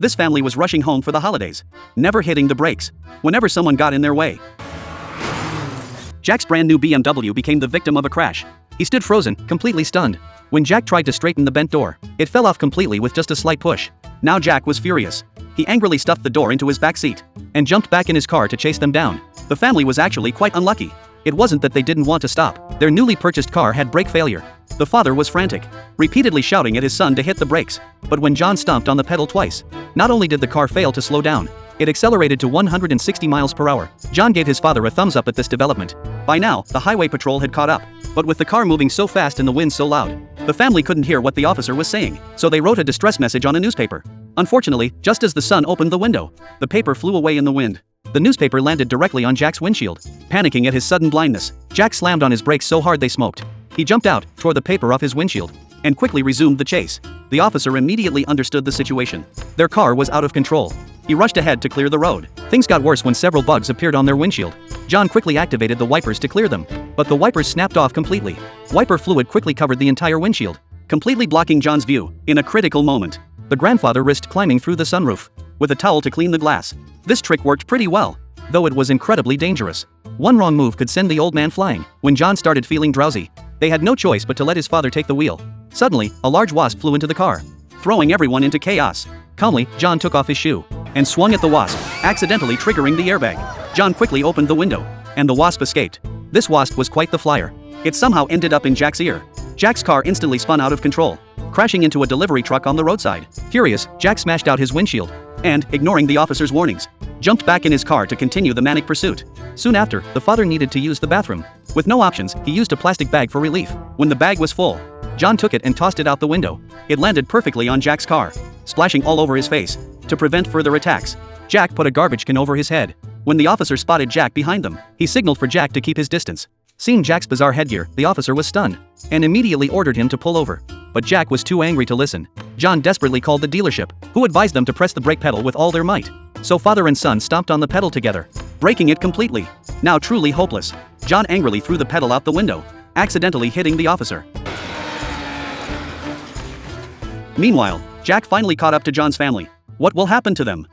This family was rushing home for the holidays, never hitting the brakes whenever someone got in their way. Jack's brand new BMW became the victim of a crash. He stood frozen, completely stunned. When Jack tried to straighten the bent door, it fell off completely with just a slight push. Now Jack was furious. He angrily stuffed the door into his back seat and jumped back in his car to chase them down. The family was actually quite unlucky. It wasn't that they didn't want to stop. Their newly purchased car had brake failure. The father was frantic, repeatedly shouting at his son to hit the brakes. But when John stomped on the pedal twice, not only did the car fail to slow down, it accelerated to 160 miles per hour. John gave his father a thumbs up at this development. By now, the highway patrol had caught up. But with the car moving so fast and the wind so loud, the family couldn't hear what the officer was saying. So they wrote a distress message on a newspaper. Unfortunately, just as the son opened the window, the paper flew away in the wind. The newspaper landed directly on Jack's windshield. Panicking at his sudden blindness, Jack slammed on his brakes so hard they smoked. He jumped out, tore the paper off his windshield, and quickly resumed the chase. The officer immediately understood the situation. Their car was out of control. He rushed ahead to clear the road. Things got worse when several bugs appeared on their windshield. John quickly activated the wipers to clear them, but the wipers snapped off completely. Wiper fluid quickly covered the entire windshield, completely blocking John's view. In a critical moment, the grandfather risked climbing through the sunroof with a towel to clean the glass. This trick worked pretty well, though it was incredibly dangerous. One wrong move could send the old man flying. When John started feeling drowsy, they had no choice but to let his father take the wheel. Suddenly, a large wasp flew into the car, throwing everyone into chaos. Calmly, John took off his shoe and swung at the wasp, accidentally triggering the airbag. John quickly opened the window, and the wasp escaped. This wasp was quite the flyer. It somehow ended up in Jack's ear. Jack's car instantly spun out of control, crashing into a delivery truck on the roadside. Furious, Jack smashed out his windshield and, ignoring the officer's warnings, jumped back in his car to continue the manic pursuit. Soon after, the father needed to use the bathroom. With no options, he used a plastic bag for relief. When the bag was full, John took it and tossed it out the window. It landed perfectly on Jack's car, splashing all over his face. To prevent further attacks, Jack put a garbage can over his head. When the officer spotted Jack behind them, he signaled for Jack to keep his distance. Seeing Jack's bizarre headgear, the officer was stunned and immediately ordered him to pull over. But Jack was too angry to listen. John desperately called the dealership, who advised them to press the brake pedal with all their might. So father and son stomped on the pedal together, breaking it completely. Now truly hopeless, John angrily threw the pedal out the window, accidentally hitting the officer. Meanwhile, Jack finally caught up to John's family. What will happen to them?